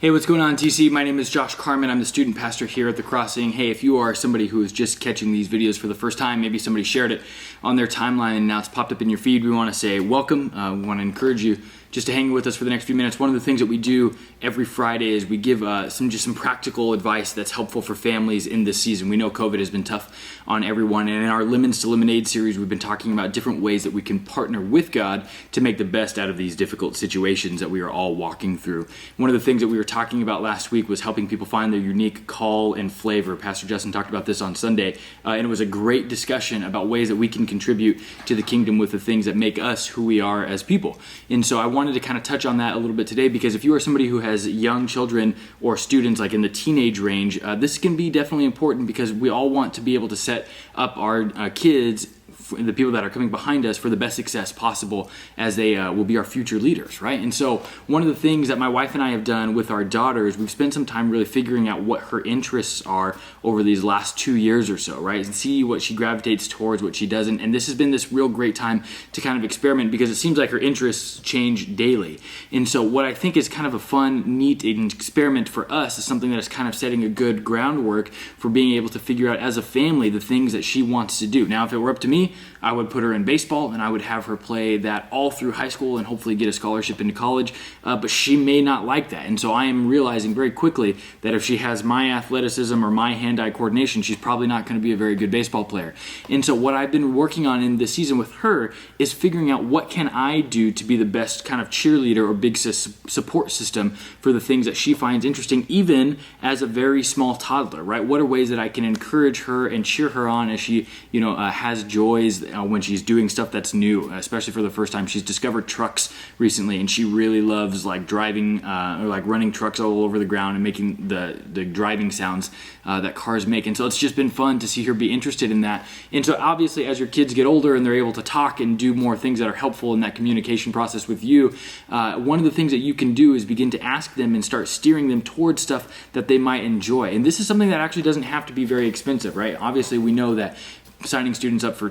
Hey, what's going on, TC? My name is Josh Carman. I'm the student pastor here at The Crossing. Hey, if you are somebody who is just catching these videos for the first time, maybe somebody shared it on their timeline and now it's popped up in your feed, we want to say welcome. We want to encourage you just to hang with us for the next few minutes. One of the things that we do every Friday is we give some practical advice that's helpful for families in this season. We know COVID has been tough on everyone, and in our Lemons to Lemonade series, we've been talking about different ways that we can partner with God to make the best out of these difficult situations that we are all walking through. One of the things that we were talking about last week was helping people find their unique call and flavor. Pastor Justin talked about this on Sunday, and it was a great discussion about ways that we can contribute to the kingdom with the things that make us who we are as people. And so I wanted to kind of touch on that a little bit today, because if you are somebody who has young children or students like in the teenage range, this can be definitely important, because we all want to be able to set up our kids, the people that are coming behind us, for the best success possible, as they will be our future leaders, right? And so one of the things that my wife and I have done with our daughters, we've spent some time really figuring out what her interests are over these last 2 years or so, right? And see what she gravitates towards, what she doesn't. And this has been this real great time to kind of experiment, because it seems like her interests change daily. And so what I think is kind of a fun, neat experiment for us is something that is kind of setting a good groundwork for being able to figure out as a family the things that she wants to do. Now, if it were up to me, I would put her in baseball and I would have her play that all through high school and hopefully get a scholarship into college, but she may not like that. And so I am realizing very quickly that if she has my athleticism or my hand-eye coordination, she's probably not going to be a very good baseball player. And so what I've been working on in this season with her is figuring out what can I do to be the best kind of cheerleader or big support system for the things that she finds interesting, even as a very small toddler, right? What are ways that I can encourage her and cheer her on as she, has joys when she's doing stuff that's new, especially for the first time. She's discovered trucks recently, and she really loves like driving or like running trucks all over the ground and making the driving sounds that cars make. And so it's just been fun to see her be interested in that. And so obviously, as your kids get older and they're able to talk and do more things that are helpful in that communication process with you, one of the things that you can do is begin to ask them and start steering them towards stuff that they might enjoy. And this is something that actually doesn't have to be very expensive, right? Obviously, we know that signing students up for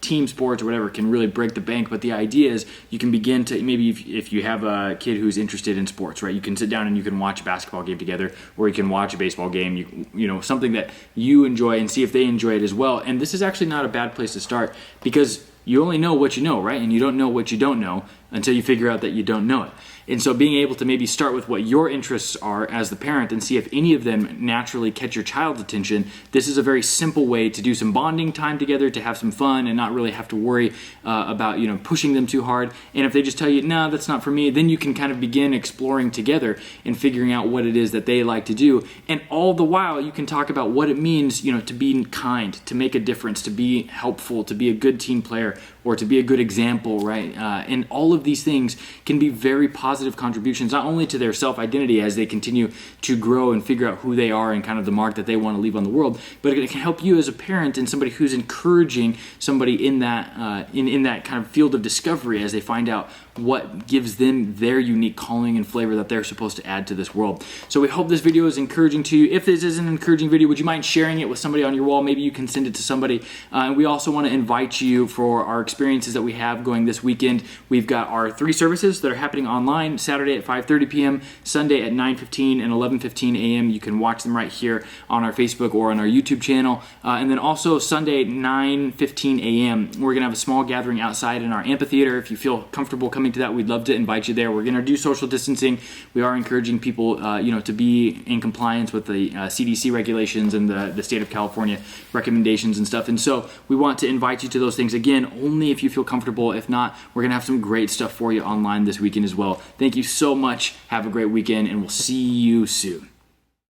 team sports or whatever can really break the bank, but the idea is you can begin to, maybe if you have a kid who's interested in sports, right, you can sit down and you can watch a basketball game together, or you can watch a baseball game, something that you enjoy, and see if they enjoy it as well. And this is actually not a bad place to start, because you only know what you know, right? And you don't know what you don't know until you figure out that you don't know it. And so being able to maybe start with what your interests are as the parent and see if any of them naturally catch your child's attention, this is a very simple way to do some bonding time together, to have some fun and not really have to worry about pushing them too hard. And if they just tell you, no, that's not for me, then you can kind of begin exploring together and figuring out what it is that they like to do. And all the while you can talk about what it means, to be kind, to make a difference, to be helpful, to be a good team player, or to be a good example, right? And all of these things can be very positive contributions, not only to their self-identity as they continue to grow and figure out who they are and kind of the mark that they want to leave on the world, but it can help you as a parent and somebody who's encouraging somebody in that in that kind of field of discovery as they find out what gives them their unique calling and flavor that they're supposed to add to this world. So we hope this video is encouraging to you. If this is an encouraging video, would you mind sharing it with somebody on your wall? Maybe you can send it to somebody. And we also want to invite you for our experiences that we have going this weekend. We've got our 3 services that are happening online: Saturday at 5:30 p.m., Sunday at 9:15 and 11:15 a.m. You can watch them right here on our Facebook or on our YouTube channel. And then also Sunday at 9:15 a.m., we're going to have a small gathering outside in our amphitheater. If you feel comfortable coming to that, we'd love to invite you there. We're going to do social distancing. We are encouraging people, to be in compliance with the CDC regulations and the state of California recommendations and stuff. And so we want to invite you to those things. Again, only if you feel comfortable. If not, we're going to have some great stuff for you online this weekend as well. Thank you so much. Have a great weekend, and we'll see you soon.